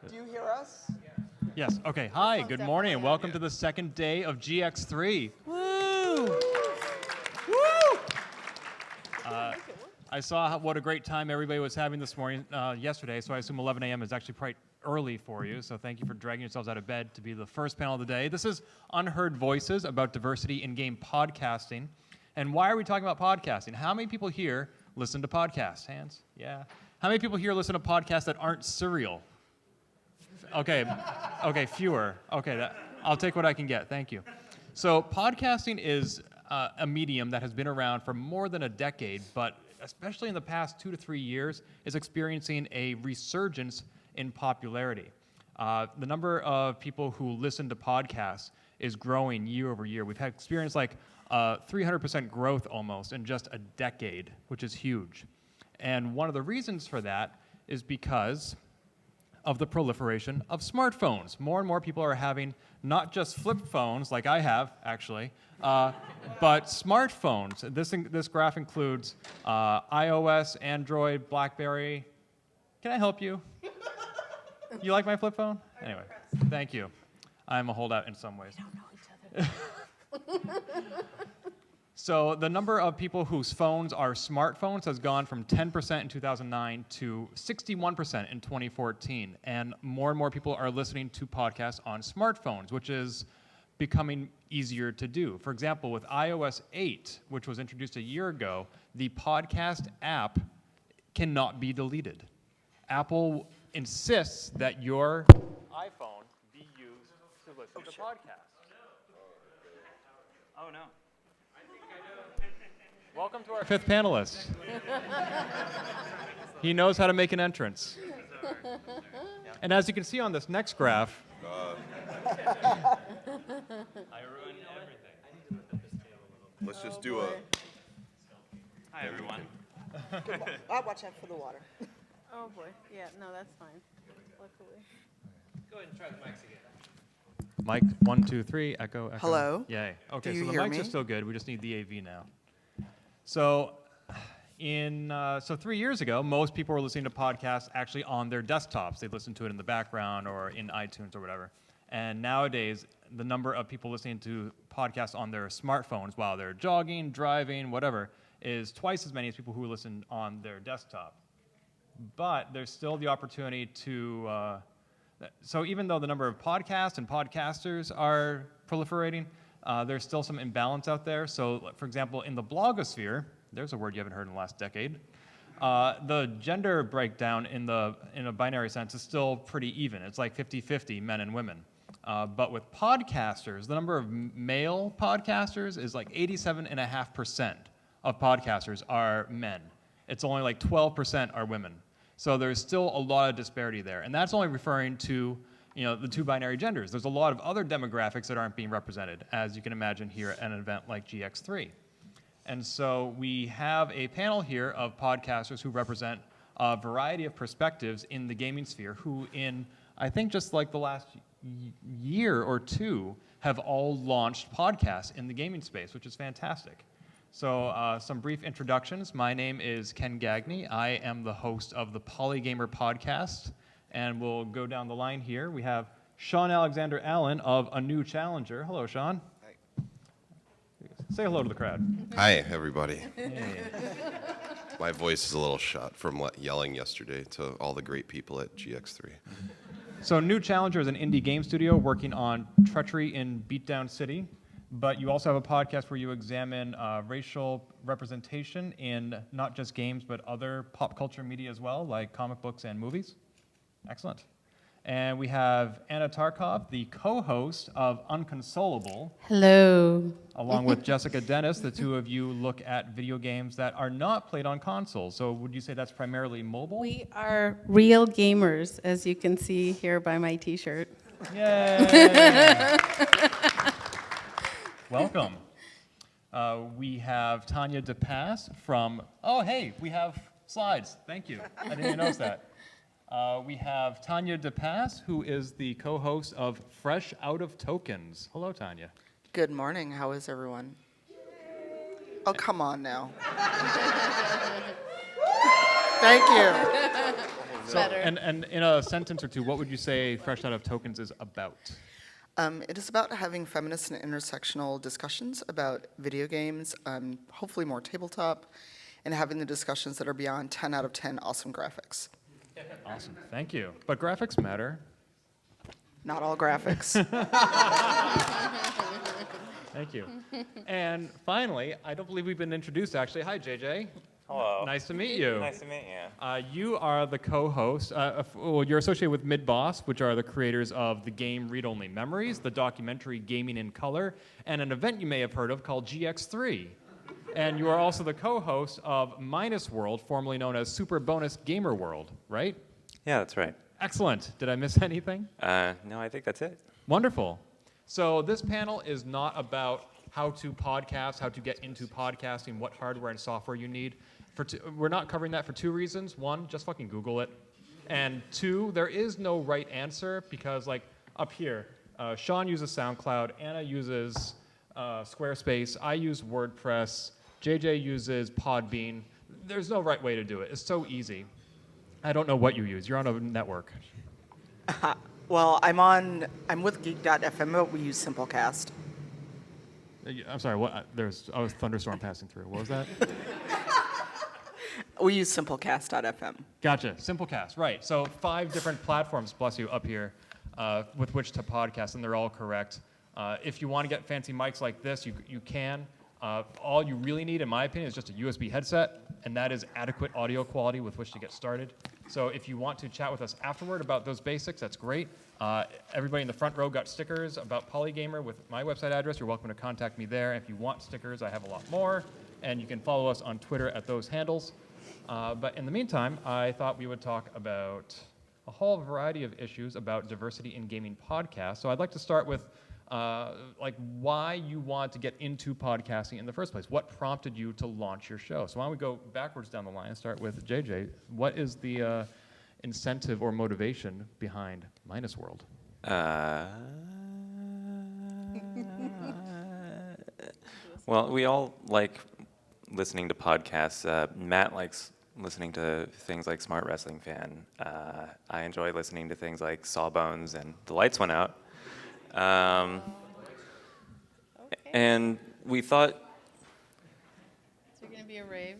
Do you hear us? Yes. Okay. Hi. Good morning, and welcome to the second day of GX3. Woo! Woo! I saw what a great time everybody was having this morning, yesterday. So I assume 11 a.m. is actually quite early for you. So thank you for dragging yourselves out of bed to be the first panel of the day. This is Unheard Voices about diversity in game podcasting. And why are we talking about podcasting? How many people here listen to podcasts? Hands? Yeah. How many people here listen to podcasts that aren't serial? Okay, fewer. Okay, I'll take what I can get. Thank you. So podcasting is a medium that has been around for more than a decade, but especially in the past 2 to 3 years, is experiencing a resurgence in popularity. The number of people who listen to podcasts is growing year over year. We've had experienced like 300% growth almost in just a decade, which is huge. And one of the reasons for that is because of the proliferation of smartphones. More and more people are having not just flip phones, like I have, actually, but smartphones. This graph includes iOS, Android, BlackBerry. Can I help you? You like my flip phone? Anyway, thank you. I'm a holdout in some ways. We don't know each other. So the number of people whose phones are smartphones has gone from 10% in 2009 to 61% in 2014. And more people are listening to podcasts on smartphones, which is becoming easier to do. For example, with iOS 8, which was introduced a year ago, the podcast app cannot be deleted. Apple insists that your iPhone be used to listen to podcasts. Oh, no. Welcome to our fifth panelist. He knows how to make an entrance. And as you can see on this next graph, I ruined everything. Let's just do a. Hi, everyone. I'll watch out for the water. Oh boy, yeah, no, that's fine, luckily. Go ahead and try the mics again. mic 1, 2, 3, echo, echo. Hello? Yay. Okay, Do you so the hear mics me? are still good. We just need the AV now. So, 3 years ago, most people were listening to podcasts actually on their desktops. They listened to it in the background or in iTunes or whatever. And nowadays, the number of people listening to podcasts on their smartphones while they're jogging, driving, whatever, is twice as many as people who listen on their desktop. But there's still the opportunity to, so even though the number of podcasts and podcasters are proliferating, there's still some imbalance out there. So, for example, in the blogosphere, there's a word you haven't heard in the last decade, the gender breakdown in a binary sense is still pretty even. It's like 50-50 men and women. But with podcasters, the number of male podcasters is like 87.5% of podcasters are men. It's only like 12% are women. So there's still a lot of disparity there. And that's only referring to the two binary genders. There's a lot of other demographics that aren't being represented, as you can imagine here at an event like GX3. And so we have a panel here of podcasters who represent a variety of perspectives in the gaming sphere who I think just like the last year or two, have all launched podcasts in the gaming space, which is fantastic. So some brief introductions. My name is Ken Gagne. I am the host of the Polygamer podcast. And we'll go down the line here. We have Shawn Alexander Allen of A New Challenger. Hello, Shawn. Hi. Say hello to the crowd. Hi, everybody. Hey. My voice is a little shot from yelling yesterday to all the great people at GX3. So New Challenger is an indie game studio working on Treachery in Beatdown City. But you also have a podcast where you examine racial representation in not just games, but other pop culture media as well, like comic books and movies. Excellent. And we have Anna Tarkov, the co-host of Unconsolable. Hello. Along with Jessica Dennis. The two of you look at video games that are not played on consoles. So would you say that's primarily mobile? We are real gamers, as you can see here by my t-shirt. Yay! Welcome. We have Tanya DePass from, we have slides. Thank you. I didn't even notice that. We have Tanya DePass, who is the co-host of Fresh Out of Tokens. Hello, Tanya. Good morning. How is everyone? Oh, come on now. Thank you. Better. And in a sentence or two, what would you say Fresh Out of Tokens is about? It is about having feminist and intersectional discussions about video games, hopefully more tabletop, and having the discussions that are beyond 10 out of 10 awesome graphics. Awesome. Thank you. But graphics matter. Not all graphics. Thank you. And finally, I don't believe we've been introduced, actually. Hi, JJ. Hello. Nice to meet you. Nice to meet you. You are the co-host. Well, you're associated with Midboss, which are the creators of the game Read Only Memories, the documentary Gaming in Color, and an event you may have heard of called GX3. And you are also the co-host of Minus World, formerly known as Super Bonus Gamer World, right? Yeah, that's right. Excellent. Did I miss anything? No, I think that's it. Wonderful. So this panel is not about how to podcast, how to get into podcasting, what hardware and software you need. We're not covering that for two reasons. One, just fucking Google it. And two, there is no right answer because, like, up here, Shawn uses SoundCloud, Anna uses Squarespace, I use WordPress, JJ uses Podbean. There's no right way to do it. It's so easy. I don't know what you use. You're on a network. Well, I'm with Geek.fm, but we use Simplecast. I'm sorry, what? There's a thunderstorm passing through. What was that? We use Simplecast.fm. Gotcha. Simplecast, right. So 5 different platforms, bless you, up here with which to podcast, and they're all correct. If you want to get fancy mics like this, you can. All you really need, in my opinion, is just a USB headset, and that is adequate audio quality with which to get started. So if you want to chat with us afterward about those basics, that's great. Everybody in the front row got stickers about Polygamer with my website address. You're welcome to contact me there. If you want stickers, I have a lot more, and you can follow us on Twitter at those handles. But in the meantime, I thought we would talk about a whole variety of issues about diversity in gaming podcasts. So I'd like to start with like why you want to get into podcasting in the first place. What prompted you to launch your show? So why don't we go backwards down the line and start with JJ. What is the incentive or motivation behind Minus World? Well, we all like listening to podcasts. Matt likes listening to things like Smart Wrestling Fan. I enjoy listening to things like Sawbones and The Lights Went Out. And we thought Is there going to be a rave?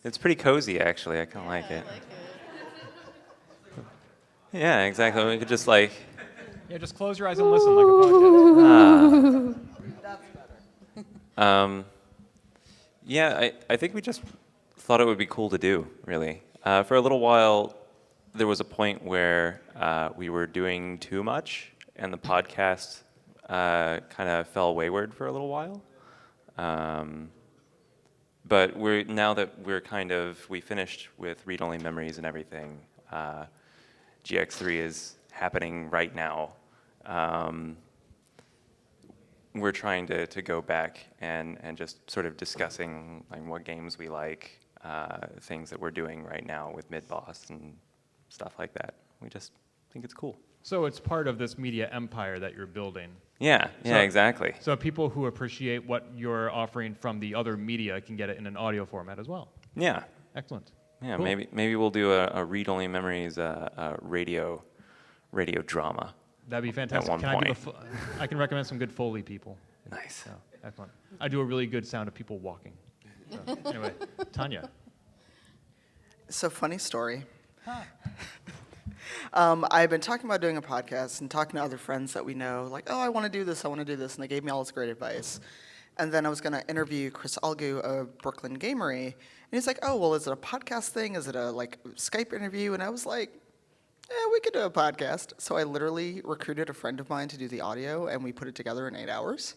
it's pretty cozy, actually. I kind of like it. Yeah, exactly. We could just like. Yeah, just close your eyes and listen like a podcast. That's better. Yeah, I think we just thought it would be cool to do, really. For a little while, there was a point where we were doing too much, and the podcast kind of fell wayward for a little while. But now that we finished with Read Only Memories and everything, GX3 is happening right now. We're trying to go back and just sort of discussing like what games we like, things that we're doing right now with Midboss and stuff like that. We just think it's cool. So it's part of this media empire that you're building. Yeah, exactly. So people who appreciate what you're offering from the other media can get it in an audio format as well. Yeah. Excellent. Yeah, Cool. maybe we'll do a Read Only Memories radio drama. That'd be fantastic. one Can I do point. I can recommend some good Foley people. Nice. So, excellent. I do a really good sound of people walking. So, anyway, Tanya. So funny story. I've been talking about doing a podcast and talking to other friends that we know, like, oh, I want to do this, and they gave me all this great advice. And then I was going to interview Chris Algu of Brooklyn Gamery, and he's like, oh, well, is it a podcast thing? Is it a, like, Skype interview? And I was like, we could do a podcast. So I literally recruited a friend of mine to do the audio, and we put it together in 8 hours.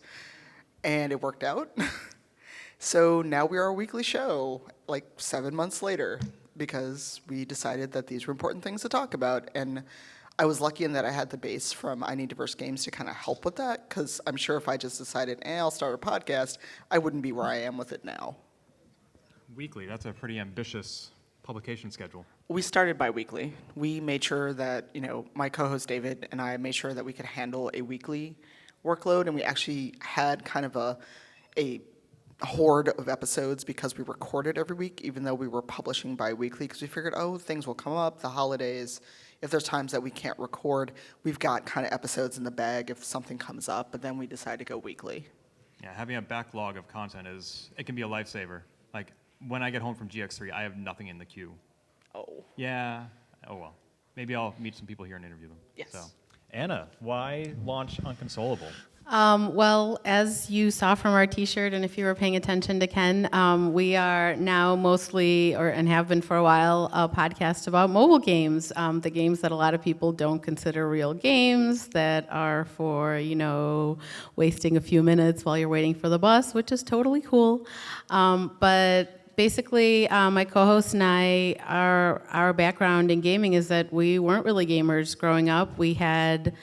And it worked out. So now we are a weekly show, like 7 months later, because we decided that these were important things to talk about. And I was lucky in that I had the base from I Need Diverse Games to kind of help with that, because I'm sure if I just decided, I'll start a podcast, I wouldn't be where I am with it now. Weekly, that's a pretty ambitious publication schedule. We started bi-weekly. We made sure that, my co-host David and I made sure that we could handle a weekly workload, and we actually had kind of a horde of episodes because we recorded every week, even though we were publishing bi-weekly, because we figured, oh, things will come up, the holidays. If there's times that we can't record, we've got kind of episodes in the bag if something comes up, but then we decide to go weekly. Yeah, having a backlog of content it can be a lifesaver. Like, when I get home from GX3, I have nothing in the queue. Oh. Yeah, oh well. Maybe I'll meet some people here and interview them. Yes. So, Anna, why launch Unconsolable? Well, as you saw from our T-shirt, and if you were paying attention to Ken, we are now mostly, and have been for a while, a podcast about mobile games, the games that a lot of people don't consider real games, that are for, wasting a few minutes while you're waiting for the bus, which is totally cool. But basically, my co-host and I, our background in gaming is that we weren't really gamers growing up. We had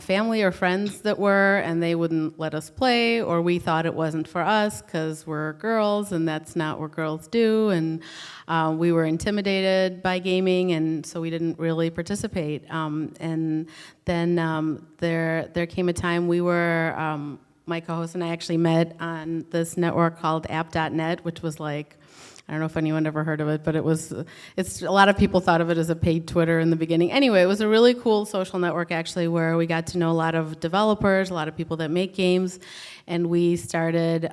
family or friends that were, and they wouldn't let us play, or we thought it wasn't for us because we're girls and that's not what girls do, and we were intimidated by gaming, and so we didn't really participate. And then there came a time we were, my co-host and I actually met on this network called app.net, which was like, I don't know if anyone ever heard of it, but it's a lot of people thought of it as a paid Twitter in the beginning. Anyway, it was a really cool social network actually, where we got to know a lot of developers, a lot of people that make games, and we started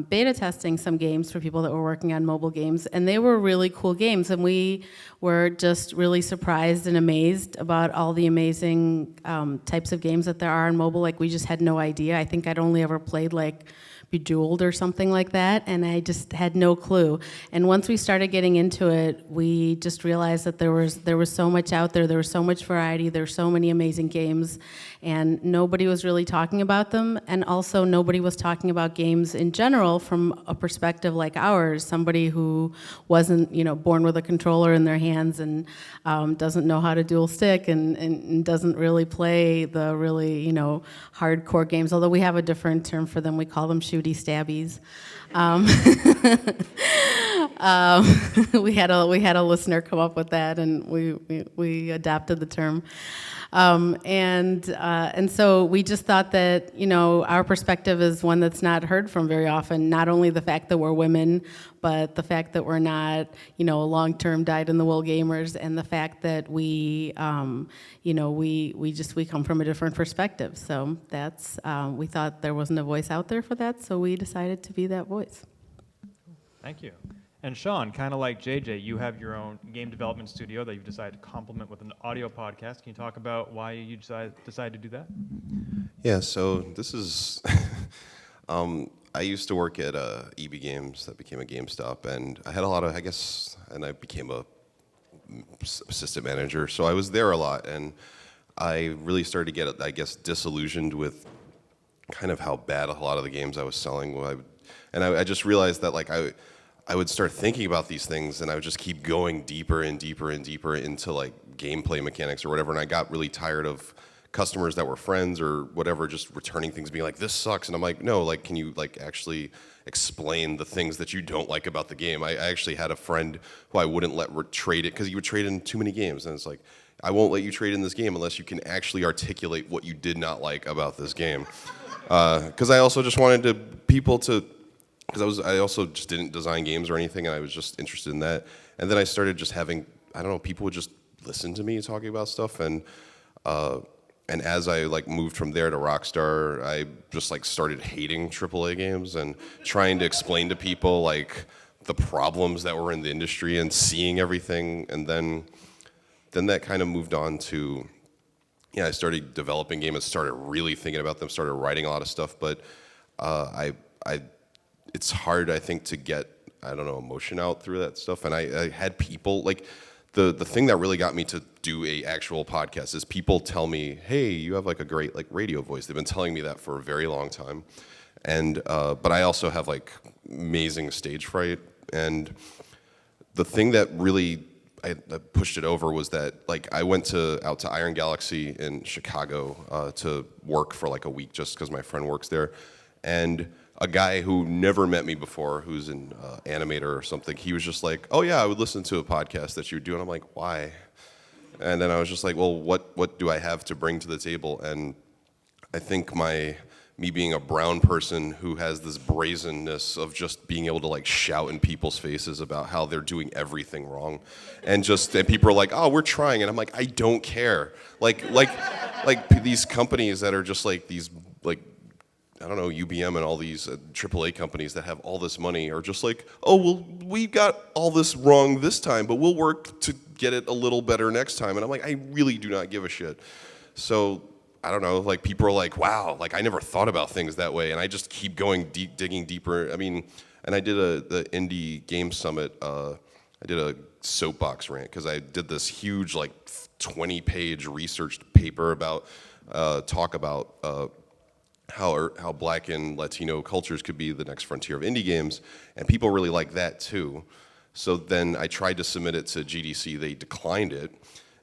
beta testing some games for people that were working on mobile games, and they were really cool games, and we were just really surprised and amazed about all the amazing types of games that there are on mobile. Like, we just had no idea. I think I'd only ever played like Bejeweled or something like that, and I just had no clue. And once we started getting into it, we just realized that there was so much out there, there was so much variety, there were so many amazing games, and nobody was really talking about them, and also nobody was talking about games in general from a perspective like ours, somebody who wasn't, born with a controller in their hands and doesn't know how to dual stick and doesn't really play the really, hardcore games, although we have a different term for them. We call them shooty stabbies. We had a listener come up with that, and we adopted the term. And so we just thought that, our perspective is one that's not heard from very often. Not only the fact that we're women, but the fact that we're not, long-term dyed-in-the-wool gamers, and the fact that we come from a different perspective. So that's, we thought there wasn't a voice out there for that, so we decided to be that voice. Thank you. And Shawn, kind of like JJ, you have your own game development studio that you've decided to complement with an audio podcast. Can you talk about why you decided to do that? Yeah, so this is, I used to work at EB Games that became a GameStop, and I had a lot of, and I became a assistant manager, so I was there a lot, and I really started to get, disillusioned with kind of how bad a lot of the games I was selling. I just realized that I would start thinking about these things, and I would just keep going deeper and deeper and deeper into gameplay mechanics or whatever, and I got really tired of customers that were friends or whatever just returning things, being like, this sucks, and I'm like, no, can you actually explain the things that you don't like about the game? I actually had a friend who I wouldn't let trade it because he would trade in too many games, and it's like, I won't let you trade in this game unless you can actually articulate what you did not like about this game. Because I also just wanted people to, because I also just didn't design games or anything, and I was just interested in that. And then I started just having, people would just listen to me talking about stuff, and as I moved from there to Rockstar, I just started hating AAA games and trying to explain to people the problems that were in the industry and seeing everything, and then that kind of moved on to, I started developing games and started really thinking about them, started writing a lot of stuff, but it's hard, I think, to get, emotion out through that stuff. And I had people, the thing that really got me to do a actual podcast is people tell me, hey, you have a great radio voice. They've been telling me that for a very long time. And, but I also have amazing stage fright. And the thing that really I pushed it over was that I went out to Iron Galaxy in Chicago to work for a week just because my friend works there. And a guy who never met me before, who's an animator or something, he was just like, oh yeah, I would listen to a podcast that you would do. And I'm like, why? And then I was just like, well, what do I have to bring to the table? And I think my me being a brown person who has this brazenness of just being able to like shout in people's faces about how they're doing everything wrong, and people are like, oh, we're trying, and I'm like, I don't care. Like these companies that are just like these like, I don't know, UBM and all these AAA companies that have all this money are just like, oh, well, we got all this wrong this time, but we'll work to get it a little better next time. And I'm like, I really do not give a shit. So I don't know, like people are like, wow, like I never thought about things that way, and I just keep going deep, digging deeper. I mean, and I did the Indie Game Summit. I did a soapbox rant because I did this huge, like 20-page researched paper about talk about how Black and Latino cultures could be the next frontier of indie games, and people really like that too. So then I tried to submit it to GDC. They declined it.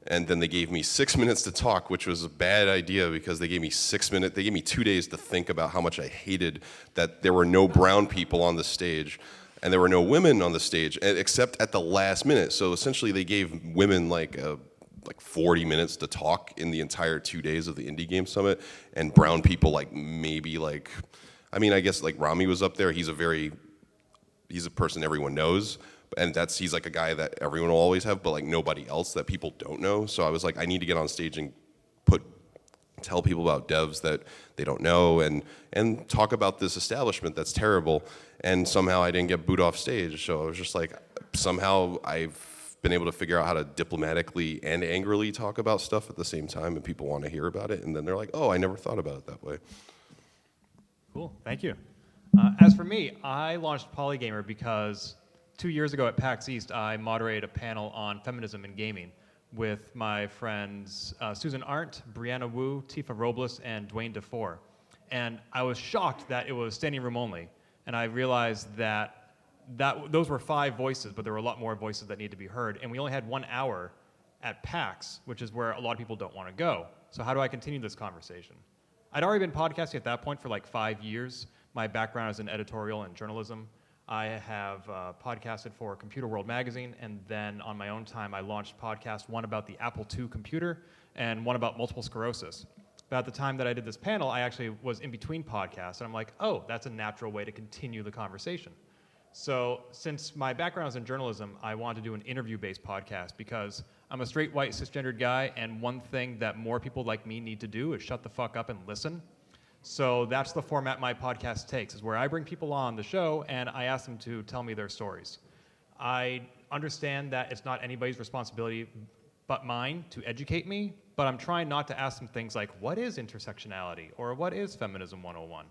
And then they gave me 6 minutes to talk, which was a bad idea because they gave me 6 minutes. They gave me 2 days to think about how much I hated that there were no brown people on the stage and there were no women on the stage, except at the last minute. So essentially, they gave women like 40 minutes to talk in the entire 2 days of the Indie Game Summit, and brown people like maybe like, I mean, I guess like Rami was up there. He's a person everyone knows. And he's like a guy that everyone will always have, but like nobody else that people don't know. So I was like, I need to get on stage and tell people about devs that they don't know, and talk about this establishment that's terrible. And somehow I didn't get booed off stage. So I was just like, somehow I've been able to figure out how to diplomatically and angrily talk about stuff at the same time, and people want to hear about it. And then they're like, oh, I never thought about it that way. Cool, thank you. As for me, I launched Polygamer because 2 years ago at PAX East, I moderated a panel on feminism in gaming with my friends Susan Arndt, Brianna Wu, Tifa Robles, and Dwayne DeFore. And I was shocked that it was standing room only. And I realized that those were 5 voices, but there were a lot more voices that needed to be heard. And we only had 1 hour at PAX, which is where a lot of people don't want to go. So how do I continue this conversation? I'd already been podcasting at that point for like 5 years. My background is in editorial and journalism. I have podcasted for Computer World magazine, and then on my own time, I launched podcasts, one about the Apple II computer and one about multiple sclerosis. But at the time that I did this panel, I actually was in between podcasts, and I'm like, oh, that's a natural way to continue the conversation. So since my background is in journalism, I wanted to do an interview-based podcast because I'm a straight, white, cisgendered guy, and one thing that more people like me need to do is shut the fuck up and listen. So that's the format my podcast takes, is where I bring people on the show and I ask them to tell me their stories. I understand that it's not anybody's responsibility but mine to educate me, but I'm trying not to ask them things like, what is intersectionality? Or what is feminism 101?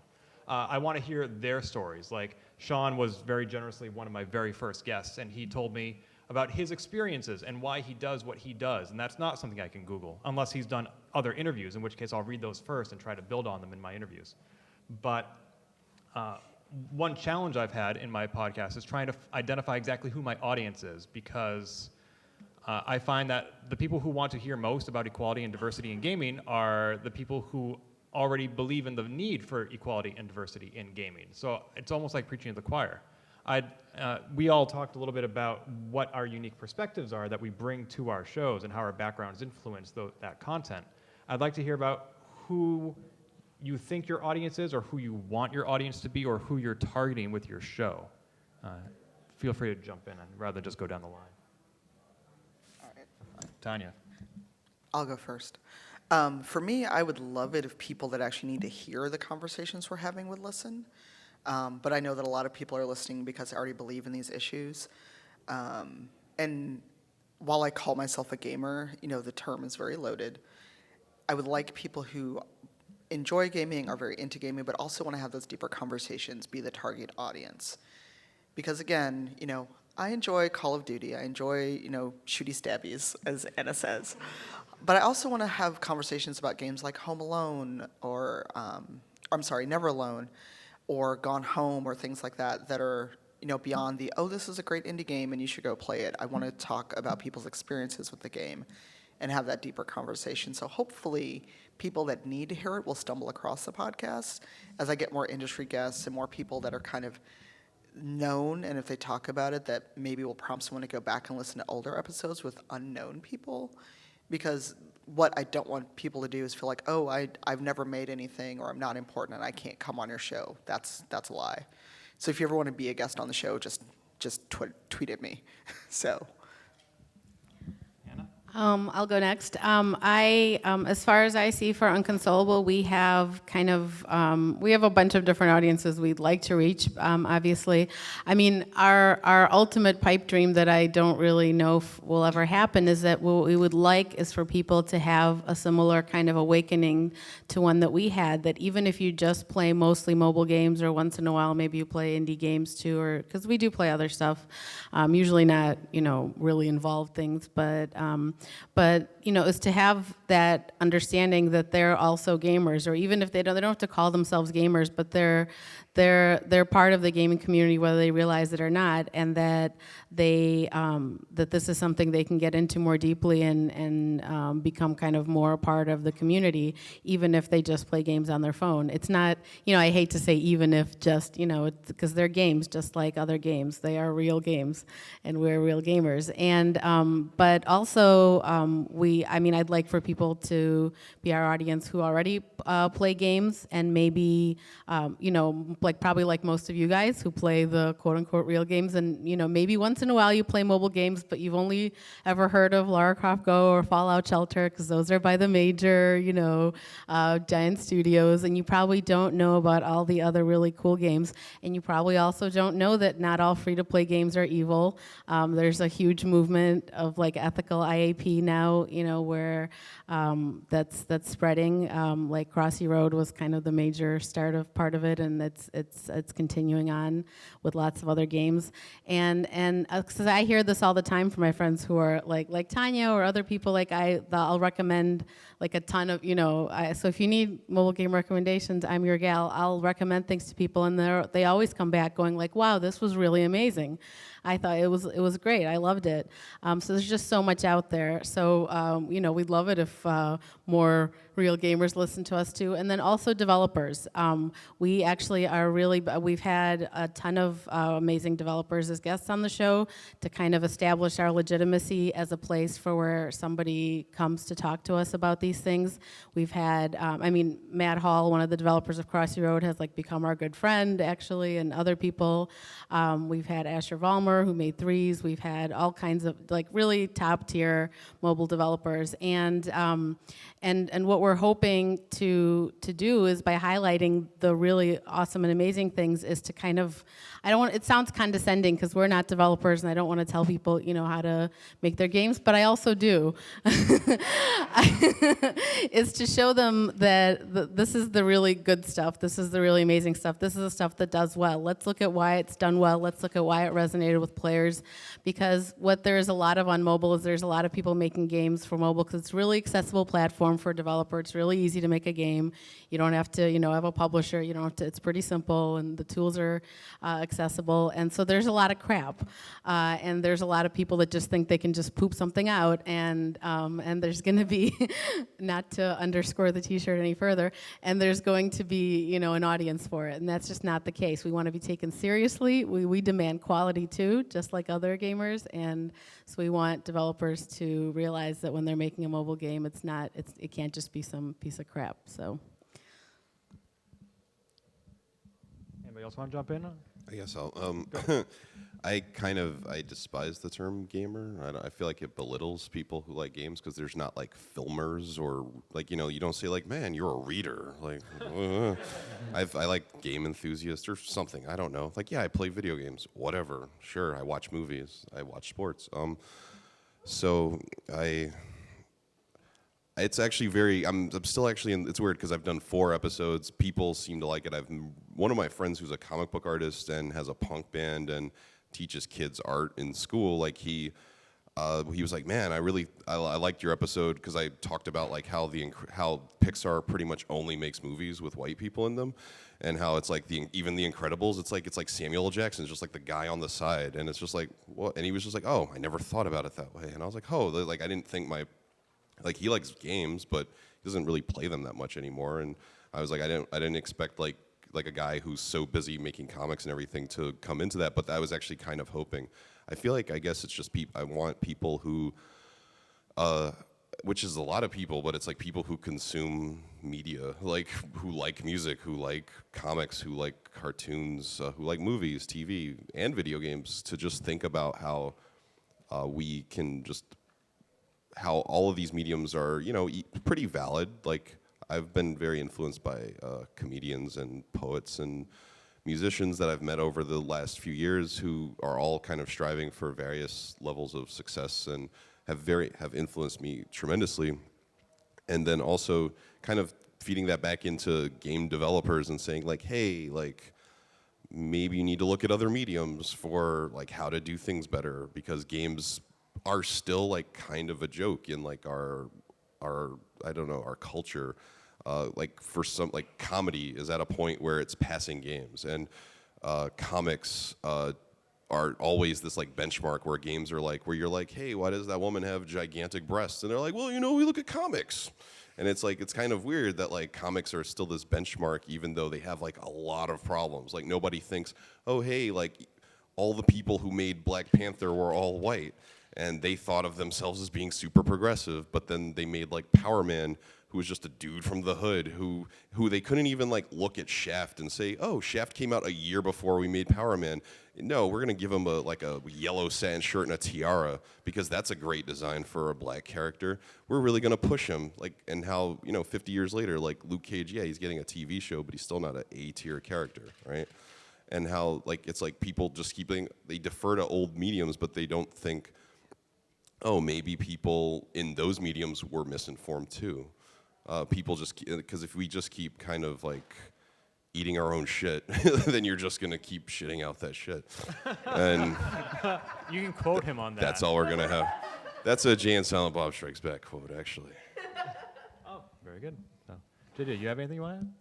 I want to hear their stories. Like, Shawn was very generously one of my very first guests, and he told me about his experiences and why he does what he does. And that's not something I can Google, unless he's done other interviews, in which case I'll read those first and try to build on them in my interviews. But one challenge I've had in my podcast is trying to identify exactly who my audience is, because I find that the people who want to hear most about equality and diversity in gaming are the people who already believe in the need for equality and diversity in gaming. So it's almost like preaching to the choir. We all talked a little bit about what our unique perspectives are that we bring to our shows and how our backgrounds influence that content. I'd like to hear about who you think your audience is, or who you want your audience to be, or who you're targeting with your show. Feel free to jump in and rather just go down the line. All right. Tanya. I'll go first. For me, I would love it if people that actually need to hear the conversations we're having would listen. But I know that a lot of people are listening because they already believe in these issues. And while I call myself a gamer, the term is very loaded. I would like people who enjoy gaming, are very into gaming, but also want to have those deeper conversations be the target audience. Because again, I enjoy Call of Duty. I enjoy, shooty stabbies, as Anna says. But I also want to have conversations about games like Home Alone or, Never Alone, or Gone Home, or things like that are, beyond the, oh, this is a great indie game and you should go play it. I want to talk about people's experiences with the game and have that deeper conversation. So hopefully people that need to hear it will stumble across the podcast as I get more industry guests and more people that are kind of known, and if they talk about it, that maybe will prompt someone to go back and listen to older episodes with unknown people. Because what I don't want people to do is feel like, oh, I've never made anything, or I'm not important and I can't come on your show. That's a lie. So if you ever want to be a guest on the show, just tweet at me. So. I'll go next. As far as I see for Unconsolable, we have we have a bunch of different audiences we'd like to reach. Obviously, I mean, our ultimate pipe dream that I don't really know if will ever happen is that what we would like is for people to have a similar kind of awakening to one that we had. That even if you just play mostly mobile games, or once in a while maybe you play indie games too, or because we do play other stuff, usually not really involved things, but is to have that understanding that they're also gamers, or even if they don't have to call themselves gamers, but they're part of the gaming community whether they realize it or not, and that that this is something they can get into more deeply and become kind of more a part of the community, even if they just play games on their phone. It's not, I hate to say even if just, because they're games just like other games. They are real games, and we're real gamers. And but also I'd like for people to be our audience who already play games, and maybe probably like most of you guys who play the quote-unquote real games, and maybe once in a while you play mobile games, but you've only ever heard of Lara Croft Go or Fallout Shelter, because those are by the major giant studios, and you probably don't know about all the other really cool games, and you probably also don't know that not all free-to-play games are evil. There's a huge movement of ethical IAP now, where that's spreading. Like Crossy Road was kind of the major start of part of it, and it's continuing on with lots of other games. And because I hear this all the time from my friends who are like Tanya or other people, I'll recommend a ton of, so if you need mobile game recommendations, I'm your gal. I'll recommend things to people, and they always come back going wow, this was really amazing. I thought it was great. I loved it. So there's just so much out there. So we'd love it if more real gamers listen to us too, and then also developers. We actually are we've had a ton of amazing developers as guests on the show to kind of establish our legitimacy as a place for where somebody comes to talk to us about these things. We've had, Matt Hall, one of the developers of Crossy Road, has become our good friend actually, and other people. We've had Asher Vollmer, who made Threes. We've had all kinds of really top tier mobile developers, and what we're hoping to do is, by highlighting the really awesome and amazing things, is to kind of, it sounds condescending because we're not developers, and I don't want to tell people how to make their games, but I also do. Is to show them that this is the really good stuff. This is the really amazing stuff. This is the stuff that does well. Let's look at why it's done well. Let's look at why it resonated with players, because what there's a lot of on mobile is there's a lot of people making games for mobile because it's a really accessible platform for a developer. It's really easy to make a game. You don't have to, have a publisher. You don't have to. It's pretty simple, and the tools are accessible. And so there's a lot of crap, and there's a lot of people that just think they can just poop something out, and there's going to be, not to underscore the T-shirt any further, and there's going to be, an audience for it, and that's just not the case. We want to be taken seriously. We demand quality too, just like other gamers, and so we want developers to realize that when they're making a mobile game, it can't just be some piece of crap. So. Anybody else want to jump in? I guess I'll. I despise the term gamer. I feel like it belittles people who like games because there's not filmers or you don't say man, you're a reader. I like game enthusiast or something. I don't know. Yeah, I play video games. Whatever. Sure, I watch movies. I watch sports. It's actually I'm still actually it's weird because I've done 4 episodes. People seem to like it. One of my friends who's a comic book artist and has a punk band and teaches kids art in school. He was like, man, I liked your episode because I talked about how Pixar pretty much only makes movies with white people in them, and how it's even the Incredibles, it's like Samuel L. Jackson's just the guy on the side, and it's just what? And he was just oh, I never thought about it that way, and I was oh, I didn't think he likes games, but he doesn't really play them that much anymore, and I was I didn't expect a guy who's so busy making comics and everything to come into that, but I was actually kind of hoping. I feel I guess it's just I want people who which is a lot of people, but it's like people who consume media, like who like music, who like comics, who like cartoons, who like movies, TV, and video games, to just think about how we can just, how all of these mediums are, you know, pretty valid. Like, I've been very influenced by comedians and poets and musicians that I've met over the last few years who are all kind of striving for various levels of success and have influenced me tremendously. And then also kind of feeding that back into game developers and saying like, hey, like, maybe you need to look at other mediums for like how to do things better, because games are still like kind of a joke in like our I don't know, our culture. Like for some, like comedy is at a point where it's passing games, and comics are always this like benchmark where games are like, where you're like, hey, why does that woman have gigantic breasts? And they're like, well, you know, we look at comics. And it's like, it's kind of weird that like comics are still this benchmark, even though they have like a lot of problems. Like nobody thinks, oh, hey, like all the people who made Black Panther were all white, and they thought of themselves as being super progressive, but then they made like Power Man, who was just a dude from the hood, who they couldn't even like look at Shaft and say, oh, Shaft came out a year before we made Power Man. No, we're gonna give him a yellow satin shirt and a tiara, because that's a great design for a black character. We're really gonna push him, like, and how, you know, 50 years later, like Luke Cage, yeah, he's getting a TV show, but he's still not an A-tier character, right? And how like it's like people just they defer to old mediums, but they don't think, oh, maybe people in those mediums were misinformed too. People just, because if we just keep kind of like eating our own shit, then you're just gonna keep shitting out that shit. And You can quote him on that. that's all we're gonna have. That's a Jay and Silent Bob Strikes Back quote, actually. Oh, very good. So, JJ, you have anything you want to add?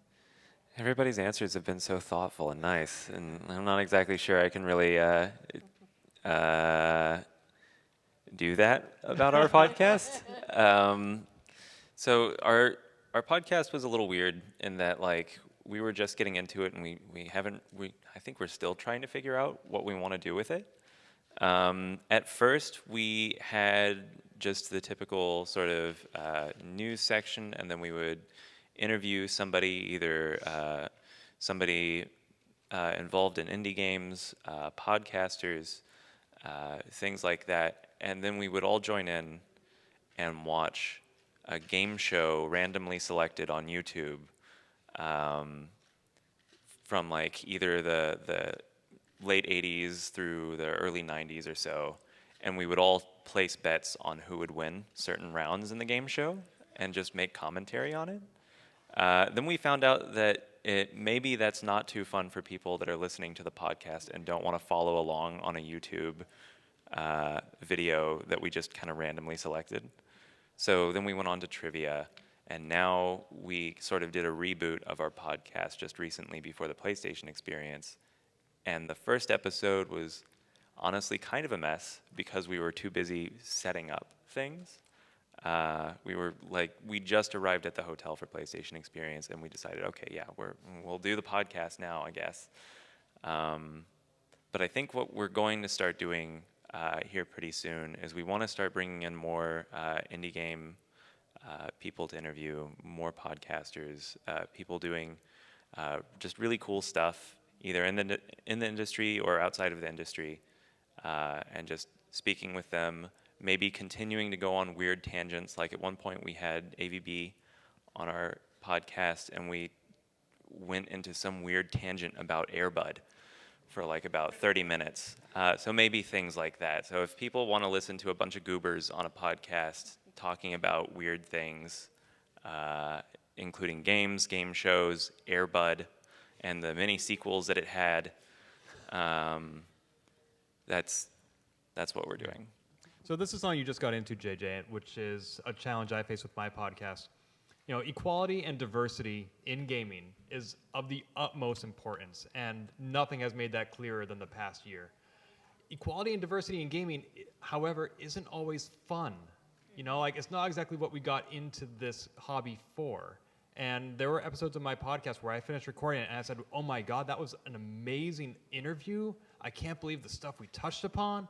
Everybody's answers have been so thoughtful and nice, and I'm not exactly sure I can really do that about our podcast. So our podcast was a little weird in that like we were just getting into it, and I think we're still trying to figure out what we want to do with it. At first, we had just the typical sort of news section, and then we would interview somebody, either somebody involved in indie games, podcasters, things like that, and then we would all join in and watch a game show randomly selected on YouTube from like either the late 80s through the early 90s or so, and we would all place bets on who would win certain rounds in the game show and just make commentary on it. Then we found out that maybe that's not too fun for people that are listening to the podcast and don't want to follow along on a YouTube video that we just kind of randomly selected. So then we went on to trivia, and now we sort of did a reboot of our podcast just recently before the PlayStation experience. And the first episode was honestly kind of a mess because we were too busy setting up things. We just arrived at the hotel for PlayStation experience, and we decided, okay, yeah, we'll do the podcast now, I guess. But I think what we're going to start doing here pretty soon is we want to start bringing in more indie game people to interview, more podcasters, people doing just really cool stuff, either in the industry or outside of the industry, and just speaking with them, maybe continuing to go on weird tangents. Like at one point we had AVB on our podcast, and we went into some weird tangent about Air Bud for like about 30 minutes. So maybe things like that. So if people want to listen to a bunch of goobers on a podcast talking about weird things, including games, game shows, Air Bud, and the many sequels that it had, that's what we're doing. So this is something you just got into, JJ, which is a challenge I face with my podcast. You know, equality and diversity in gaming is of the utmost importance, and nothing has made that clearer than the past year. Equality and diversity in gaming, however, isn't always fun. You know, like, it's not exactly what we got into this hobby for. And there were episodes of my podcast where I finished recording it and I said, oh my God, that was an amazing interview. I can't believe the stuff we touched upon.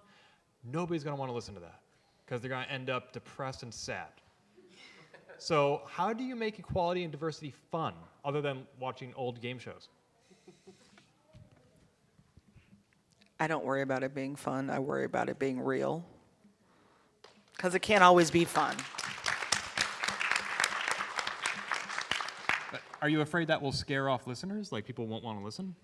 Nobody's going to want to listen to that because they're going to end up depressed and sad. So how do you make equality and diversity fun, other than watching old game shows? I don't worry about it being fun. I worry about it being real. Because it can't always be fun. Are you afraid that will scare off listeners? Like people won't want to listen?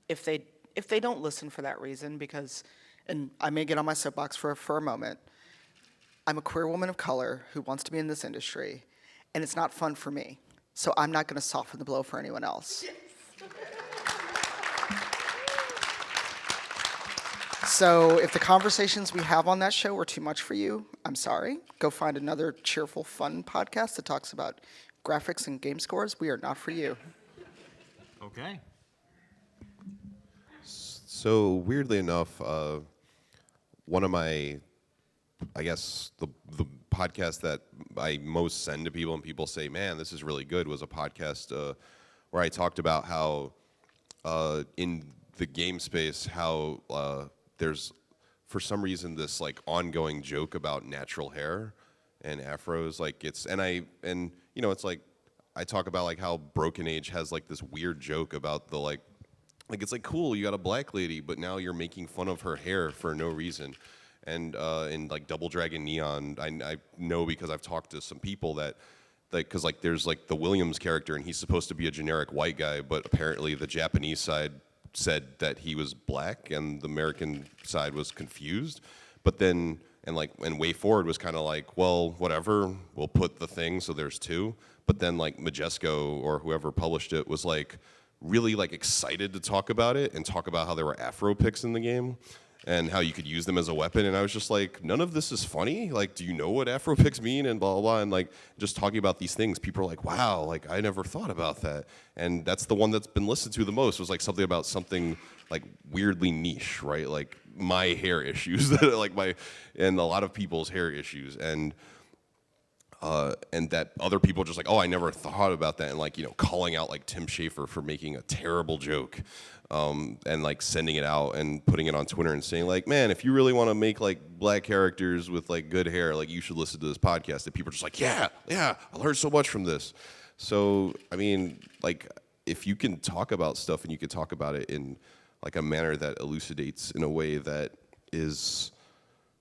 If they don't listen for that reason, because, and I may get on my soapbox for a moment, I'm a queer woman of color who wants to be in this industry, and it's not fun for me. So I'm not going to soften the blow for anyone else. So if the conversations we have on that show are too much for you, I'm sorry. Go find another cheerful, fun podcast that talks about graphics and game scores. We are not for you. Okay. So weirdly enough, one of my, I guess the podcast that I most send to people and people say, man, this is really good, was a podcast where I talked about how in the game space, how there's for some reason this like ongoing joke about natural hair and afros, like it's, and you know, it's like I talk about like how Broken Age has like this weird joke about the like it's like cool, you got a black lady, but now you're making fun of her hair for no reason. And in like Double Dragon Neon, I know because I've talked to some people that, like, because like there's like the Williams character and he's supposed to be a generic white guy, but apparently the Japanese side said that he was black and the American side was confused. But then, and Way Forward was kind of like, well, whatever, we'll put the thing so there's two. But then like Majesco or whoever published it was like really like excited to talk about it and talk about how there were Afro picks in the game and how you could use them as a weapon. And I was just like, none of this is funny. Like, do you know what Afro picks mean and blah, blah, blah. And like just talking about these things, people are like, wow, like I never thought about that. And that's the one that's been listened to the most, was like something about something like weirdly niche, right? Like my hair issues, like and a lot of people's hair issues. And that other people just like, oh, I never thought about that, and like, you know, calling out like Tim Schafer for making a terrible joke, and like sending it out and putting it on Twitter and saying like, man, if you really want to make like black characters with like good hair, like you should listen to this podcast. And people are just like, yeah, I learned so much from this. So I mean, like, if you can talk about stuff and you can talk about it in like a manner that elucidates in a way that is,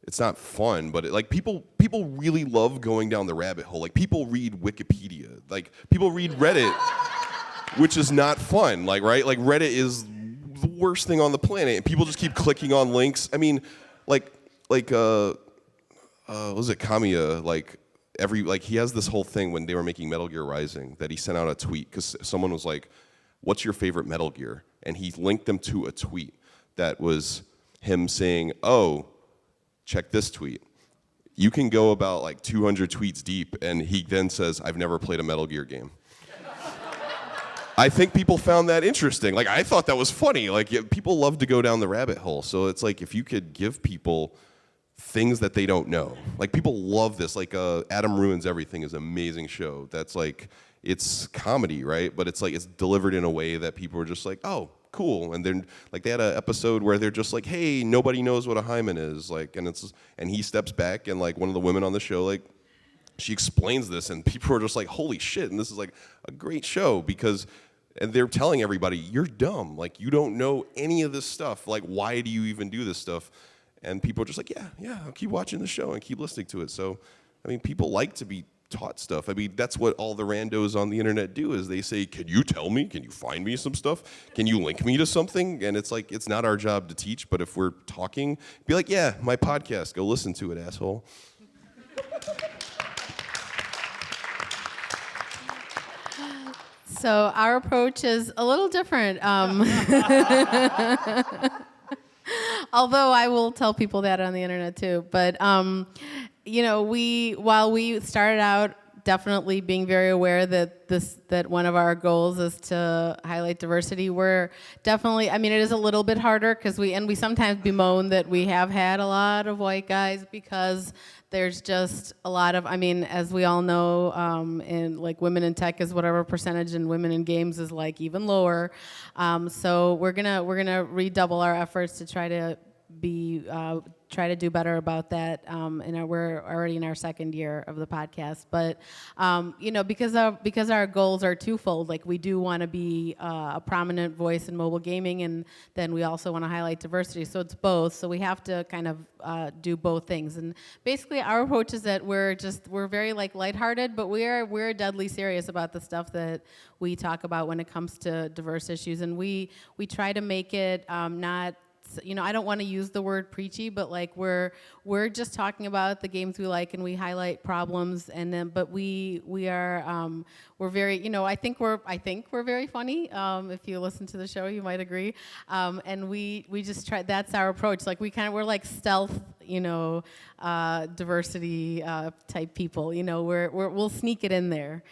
it's not fun, but like people really love going down the rabbit hole. Like people read Wikipedia, like people read Reddit, which is not fun. Like, right? Like Reddit is the worst thing on the planet, and people just keep clicking on links. I mean, what was it, Kamiya? Like he has this whole thing when they were making Metal Gear Rising that he sent out a tweet because someone was like, "What's your favorite Metal Gear?" And he linked them to a tweet that was him saying, "Oh, check this tweet." You can go about like 200 tweets deep, and he then says, "I've never played a Metal Gear game." I think people found that interesting. Like, I thought that was funny. Like, people love to go down the rabbit hole. So it's like, if you could give people things that they don't know. Like, people love this. Like, Adam Ruins Everything is an amazing show. That's like, it's comedy, right? But it's like, it's delivered in a way that people are just like, oh, cool. And then like they had an episode where they're just like, hey, nobody knows what a hymen is. Like, and he steps back, and like one of the women on the show, like, she explains this, and people are just like, holy shit. And this is like a great show because, and they're telling everybody, you're dumb. Like, you don't know any of this stuff. Like, why do you even do this stuff? And people are just like, yeah, I'll keep watching the show and keep listening to it. So, I mean, people like to be taught stuff. I mean, that's what all the randos on the internet do, is they say, can you tell me? Can you find me some stuff? Can you link me to something? And it's like, it's not our job to teach, but if we're talking, be like, yeah, my podcast, go listen to it, asshole. So our approach is a little different. Although I will tell people that on the internet too. But, you know, while we started out definitely being very aware that one of our goals is to highlight diversity, we're definitely, I mean, it is a little bit harder because we sometimes bemoan that we have had a lot of white guys because there's just a lot of, I mean, as we all know, in like women in tech is whatever percentage, and women in games is like even lower. So we're gonna redouble our efforts to try to try to do better about that. We're already in our second year of the podcast, but because our goals are twofold. Like we do want to be a prominent voice in mobile gaming, and then we also want to highlight diversity. So it's both. So we have to kind of do both things. And basically, our approach is that we're very like lighthearted, but we're deadly serious about the stuff that we talk about when it comes to diverse issues, and we try to make it not. I don't want to use the word preachy, but like we're just talking about the games we like, and we highlight problems, and then but we're very I think we're very funny. If you listen to the show, you might agree, and we just try. That's our approach. Like we're like stealth, diversity type people. We'll sneak it in there,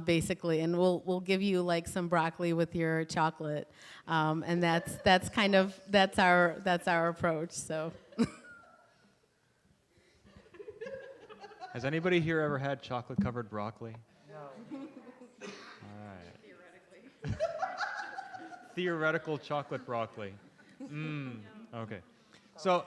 basically, and we'll give you like some broccoli with your chocolate, and that's our approach. So. Has anybody here ever had chocolate-covered broccoli? No. All right. Theoretical chocolate broccoli. Okay. So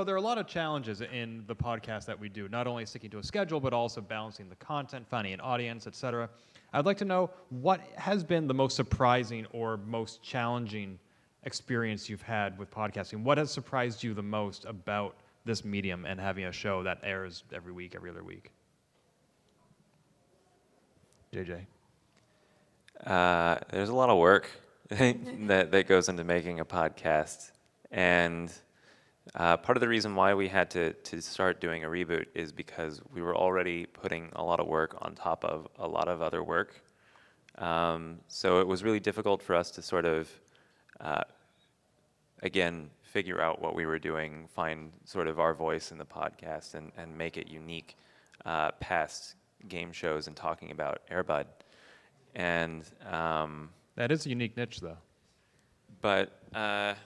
there are a lot of challenges in the podcast that we do, not only sticking to a schedule, but also balancing the content, finding an audience, etc. I'd like to know what has been the most surprising or most challenging experience you've had with podcasting. What has surprised you the most about this medium and having a show that airs every week, every other week? JJ? There's a lot of work that goes into making a podcast. And part of the reason why we had to start doing a reboot is because we were already putting a lot of work on top of a lot of other work. So it was really difficult for us to sort of, again, figure out what we were doing, find sort of our voice in the podcast, and make it unique past game shows and talking about Air Bud. And that is a unique niche, though. But yeah,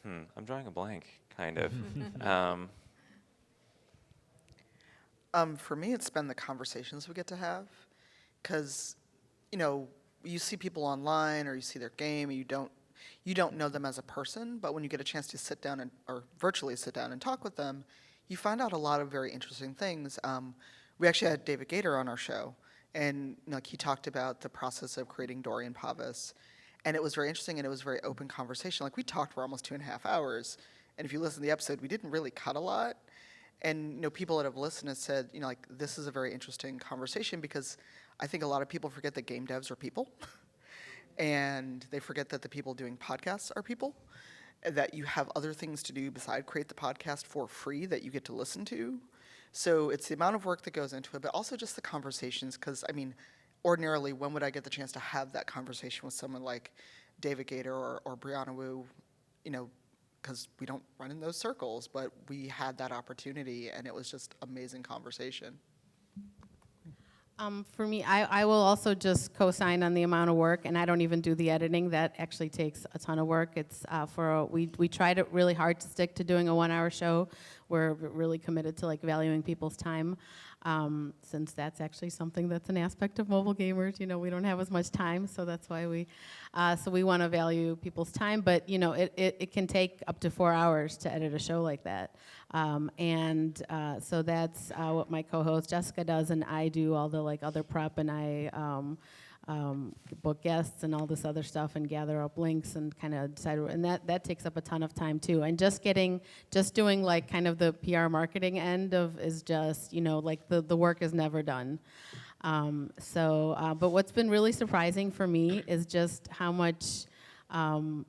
I'm drawing a blank, kind of. For me, it's been the conversations we get to have, because, you see people online or you see their game, and you don't know them as a person, but when you get a chance to sit down or virtually sit down and talk with them, you find out a lot of very interesting things. We actually had David Gator on our show, and he talked about the process of creating Dorian Pavis, and it was very interesting, and it was a very open conversation. Like, we talked for almost 2.5 hours, and if you listen to the episode, we didn't really cut a lot. And people that have listened have said, this is a very interesting conversation, because I think a lot of people forget that game devs are people, and they forget that the people doing podcasts are people, and that you have other things to do besides create the podcast for free that you get to listen to. So it's the amount of work that goes into it, but also just the conversations, because, ordinarily, when would I get the chance to have that conversation with someone like David Gator or Brianna Wu, because we don't run in those circles, but we had that opportunity, and it was just amazing conversation. For me, I will also just co-sign on the amount of work, and I don't even do the editing. That actually takes a ton of work. It's we tried it really hard to stick to doing a 1-hour show. We're really committed to valuing people's time, since that's actually something that's an aspect of mobile gamers. We don't have as much time, so that's why we want to value people's time. But it can take up to 4 hours to edit a show like that. So that's what my co-host Jessica does, and I do all the other prep, and I book guests and all this other stuff, and gather up links and kind of decide. And that takes up a ton of time too. And just doing kind of the PR marketing end is just the work is never done. But what's been really surprising for me is just how much fun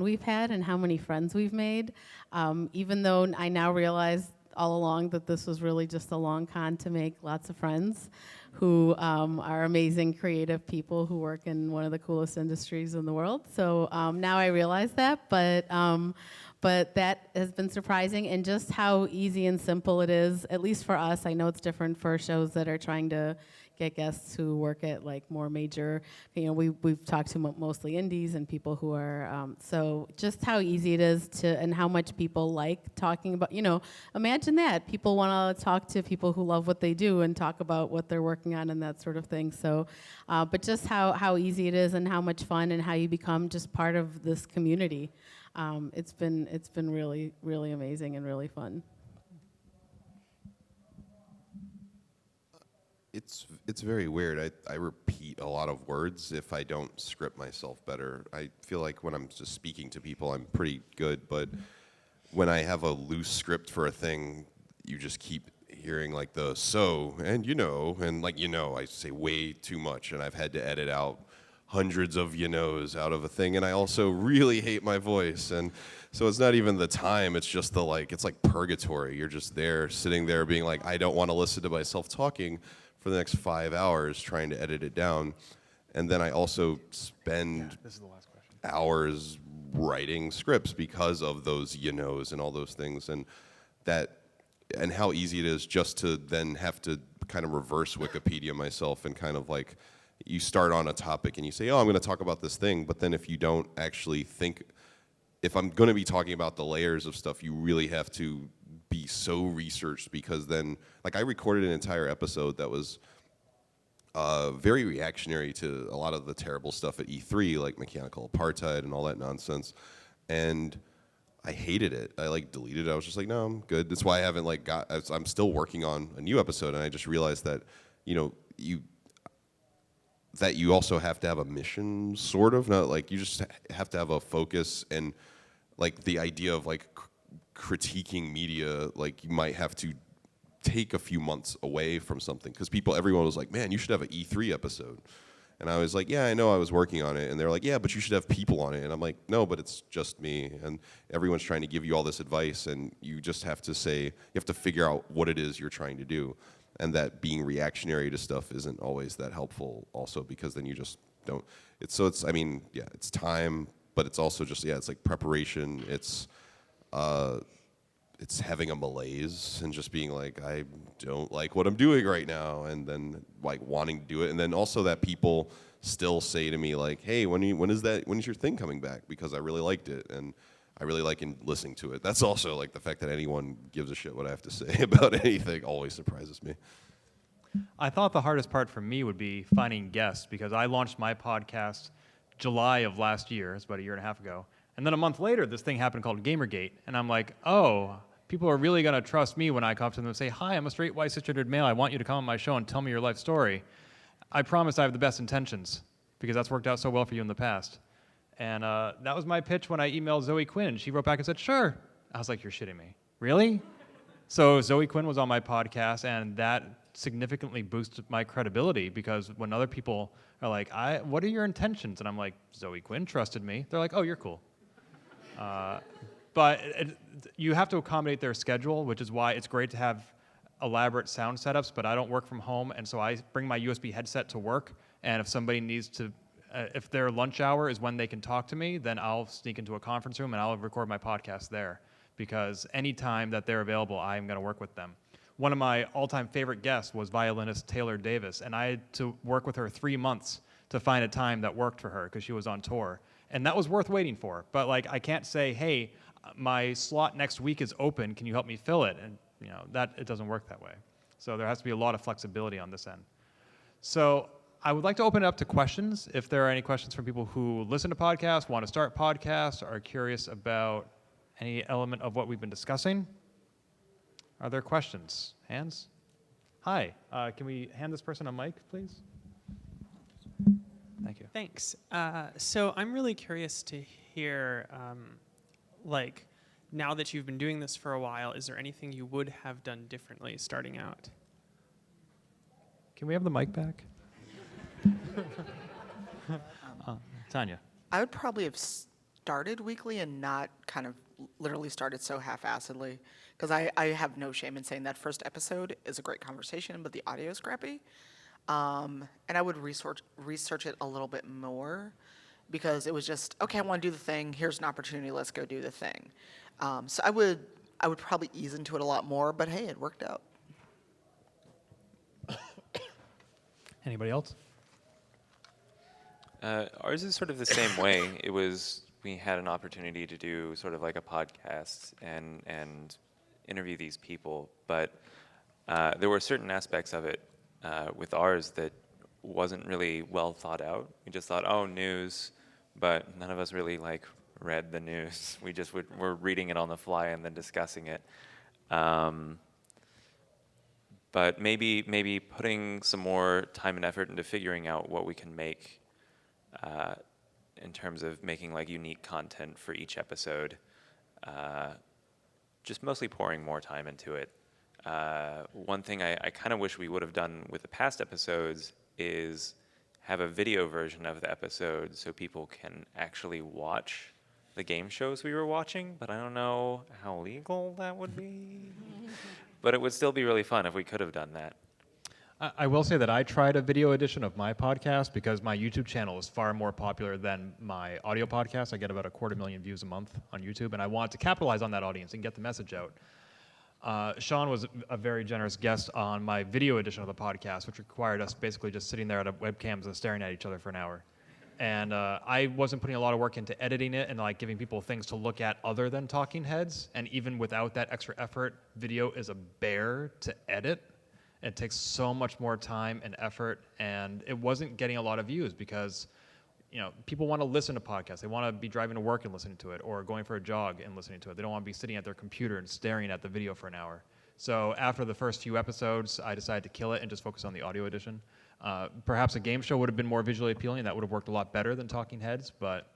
we've had and how many friends we've made, even though I now realize all along that this was really just a long con to make lots of friends who are amazing creative people who work in one of the coolest industries in the world. So now I realize that, but that has been surprising, and just how easy and simple it is, at least for us. I know it's different for shows that are trying to get guests who work at like more major, we've talked to mostly indies and people who are, so just how easy it is to, and how much people like talking about, imagine that. People want to talk to people who love what they do and talk about what they're working on and that sort of thing. So, but just how easy it is and how much fun and how you become just part of this community. It's been really, really amazing and really fun. It's very weird. I repeat a lot of words if I don't script myself better. I feel like when I'm just speaking to people, I'm pretty good, but when I have a loose script for a thing, you just keep hearing like the so and and like I say way too much, and I've had to edit out hundreds of knows out of a thing, and I also really hate my voice, and so it's not even the time, it's just it's like purgatory. You're just there, sitting there being like, I don't want to listen to myself talking for the next 5 hours trying to edit it down. And then I also spend hours writing scripts because of those knows and all those things, and how easy it is just to then have to kind of reverse Wikipedia myself and kind of like, you start on a topic and you say, oh, I'm going to talk about this thing, but then if you don't actually think, if I'm going to be talking about the layers of stuff, you really have to be so researched, because then, like, I recorded an entire episode that was very reactionary to a lot of the terrible stuff at E3, like mechanical apartheid and all that nonsense, and I hated it. I deleted it. I was just like, no, I'm good. That's why I haven't I'm still working on a new episode, and I just realized that, that you also have to have a mission, sort of. Not like you just have to have a focus, and like the idea of like critiquing media, like you might have to take a few months away from something, because everyone was like, man, you should have an E3 episode. And I was like, yeah, I know, I was working on it. And they're like, yeah, but you should have people on it. And I'm like, no, but it's just me. And everyone's trying to give you all this advice, and you just have to you have to figure out what it is you're trying to do. And that being reactionary to stuff isn't always that helpful also, because then you just don't. It's time, but it's also just, it's like preparation. It's having a malaise and just being like, I don't like what I'm doing right now, and then like wanting to do it. And then also that people still say to me like, hey, when is your thing coming back? Because I really liked it, and I really like listening to it. That's also like the fact that anyone gives a shit what I have to say about anything always surprises me. I thought the hardest part for me would be finding guests, because I launched my podcast July of last year. It's about a year and a half ago. And then a month later, this thing happened called Gamergate. And I'm like, oh, people are really going to trust me when I come up to them and say, hi, I'm a straight, white, cisgendered male. I want you to come on my show and tell me your life story. I promise I have the best intentions, because that's worked out so well for you in the past. And that was my pitch when I emailed Zoe Quinn. She wrote back and said, sure. I was like, you're shitting me. Really? So Zoe Quinn was on my podcast, and that significantly boosted my credibility, because when other people are like, what are your intentions? And I'm like, Zoe Quinn trusted me. They're like, oh, you're cool. But you have to accommodate their schedule, which is why it's great to have elaborate sound setups, but I don't work from home, and so I bring my USB headset to work, and if somebody needs to, if their lunch hour is when they can talk to me, then I'll sneak into a conference room and I'll record my podcast there, because anytime that they're available, I'm going to work with them. One of my all-time favorite guests was violinist Taylor Davis, and I had to work with her 3 months to find a time that worked for her, because she was on tour, and that was worth waiting for. But like, I can't say, hey, my slot next week is open, can you help me fill it? And that it doesn't work that way. So there has to be a lot of flexibility on this end. So I would like to open it up to questions. If there are any questions from people who listen to podcasts, want to start podcasts, are curious about any element of what we've been discussing. Are there questions? Hands? Hi, can we hand this person a mic, please? Thank you. Thanks. So I'm really curious to hear, now that you've been doing this for a while, is there anything you would have done differently starting out? Can we have the mic back? Tanya. I would probably have started weekly and not kind of literally started so half-assedly, because I have no shame in saying that first episode is a great conversation, but the audio is crappy. And I would research it a little bit more, because it was just, okay, I want to do the thing. Here's an opportunity. Let's go do the thing. So I would probably ease into it a lot more, but hey, it worked out. Anybody else? Ours is sort of the same way. We had an opportunity to do sort of like a podcast and interview these people, but there were certain aspects of it with ours that wasn't really well thought out. We just thought, oh, news, but none of us really like read the news. We just were reading it on the fly and then discussing it. But maybe putting some more time and effort into figuring out what we can make in terms of making like unique content for each episode. Just mostly pouring more time into it. One thing I kind of wish we would have done with the past episodes is have a video version of the episode so people can actually watch the game shows we were watching, but I don't know how legal that would be. But it would still be really fun if we could have done that. I will say that I tried a video edition of my podcast because my YouTube channel is far more popular than my audio podcast. I get about 250,000 views a month on YouTube, and I want to capitalize on that audience and get the message out. Shawn was a very generous guest on my video edition of the podcast, which required us basically just sitting there at webcams and staring at each other for an hour. And I wasn't putting a lot of work into editing it and like giving people things to look at other than talking heads. And even without that extra effort, video is a bear to edit. It takes so much more time and effort, and it wasn't getting a lot of views because, you know, people want to listen to podcasts. They want to be driving to work and listening to it, or going for a jog and listening to it. They don't want to be sitting at their computer and staring at the video for an hour. So after the first few episodes, I decided to kill it and just focus on the audio edition. Perhaps a game show would have been more visually appealing. That would have worked a lot better than Talking Heads, but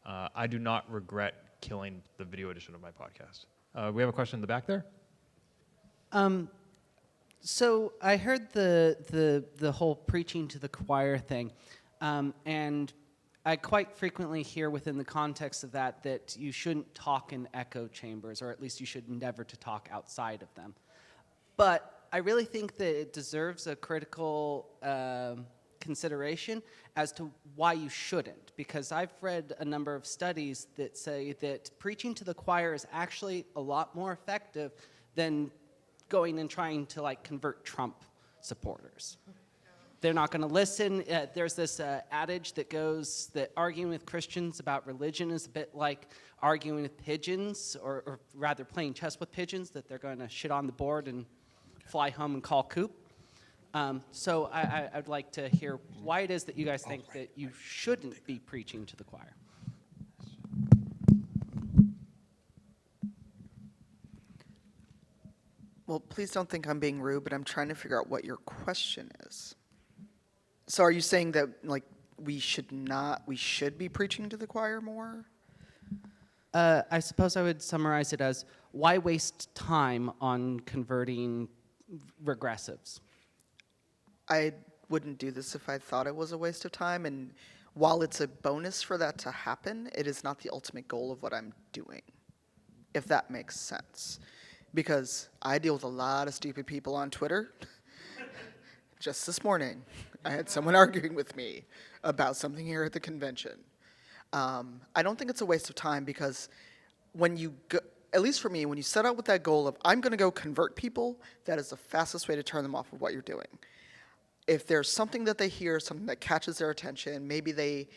I do not regret killing the video edition of my podcast. We have a question in the back there? So I heard the whole preaching to the choir thing, and I quite frequently hear within the context of that you shouldn't talk in echo chambers, or at least you should endeavor to talk outside of them. But I really think that it deserves a critical consideration as to why you shouldn't, because I've read a number of studies that say that preaching to the choir is actually a lot more effective than going and trying to like convert Trump supporters. They're not going to listen. There's this adage that goes that arguing with Christians about religion is a bit like arguing with pigeons, or rather playing chess with pigeons, that they're going to shit on the board and fly home and call coop. So I'd like to hear why it is that you guys think that you shouldn't be preaching to the choir. Well, please don't think I'm being rude, but I'm trying to figure out what your question is. So are you saying that like we should be preaching to the choir more? I suppose I would summarize it as, why waste time on converting regressives? I wouldn't do this if I thought it was a waste of time, and while it's a bonus for that to happen, it is not the ultimate goal of what I'm doing, if that makes sense. Because I deal with a lot of stupid people on Twitter. Just this morning, I had someone arguing with me about something here at the convention. I don't think it's a waste of time, because when you go, at least for me, when you set out with that goal of, I'm going to go convert people, that is the fastest way to turn them off of what you're doing. If there's something that they hear, something that catches their attention, maybe they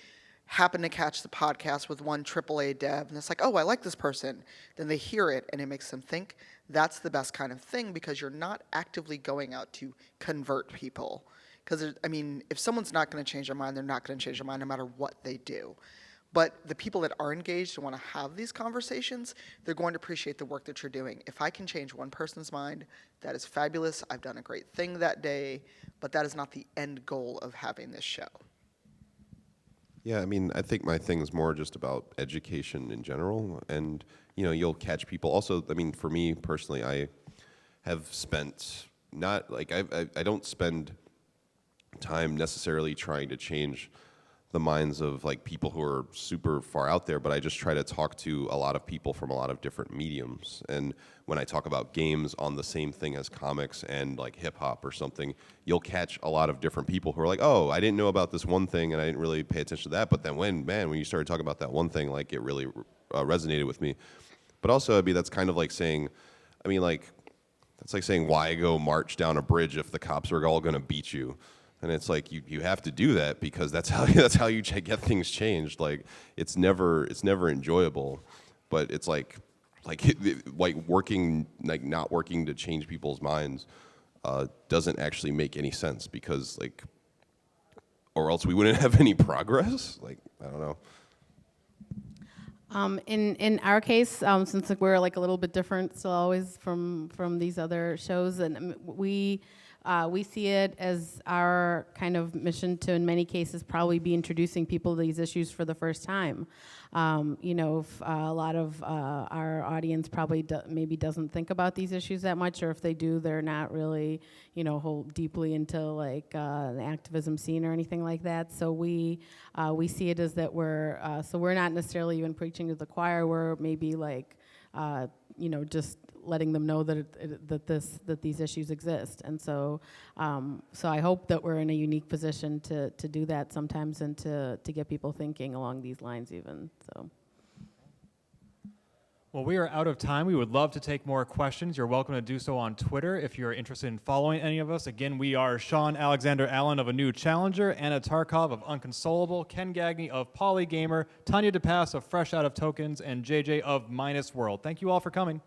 happen to catch the podcast with one AAA dev, and it's like, oh, I like this person. Then they hear it, and it makes them think. That's the best kind of thing, because you're not actively going out to convert people. Because, I mean, if someone's not going to change their mind, they're not going to change their mind no matter what they do. But the people that are engaged and want to have these conversations, they're going to appreciate the work that you're doing. If I can change one person's mind, that is fabulous. I've done a great thing that day, but that is not the end goal of having this show. Yeah, I mean, I think my thing is more just about education in general, and you know, you'll catch people. Also, I mean, for me personally, I have spent not like I don't spend time necessarily trying to change the minds of like people who are super far out there, but I just try to talk to a lot of people from a lot of different mediums. And when I talk about games on the same thing as comics and like hip hop or something, you'll catch a lot of different people who are like, oh, I didn't know about this one thing and I didn't really pay attention to that. But then when you started talking about that one thing, like it really resonated with me. But also, I mean, that's kind of like saying, that's like saying, why go march down a bridge if the cops are all going to beat you? And it's like you have to do that because that's how you get things changed. Like it's never enjoyable, but it's like working, like not working to change people's minds doesn't actually make any sense because like, or else we wouldn't have any progress. Like I don't know. In our case, since we're like a little bit different still always from these other shows, and we see it as our kind of mission to, in many cases, probably be introducing people to these issues for the first time. If a lot of our audience probably maybe doesn't think about these issues that much, or if they do, they're not really, hold deeply into like the activism scene or anything like that. So we see it as that we're not necessarily even preaching to the choir. We're maybe like, just letting them know that these issues exist, and so I hope that we're in a unique position to do that sometimes and to get people thinking along these lines even. So. Well, we are out of time. We would love to take more questions. You're welcome to do so on Twitter if you're interested in following any of us. Again, we are Shawn Alexander Allen of A New Challenger, Anna Tarkov of Unconsolable, Ken Gagne of Polygamer, Tanya DePass of Fresh Out of Tokens, and JJ of Minus World. Thank you all for coming.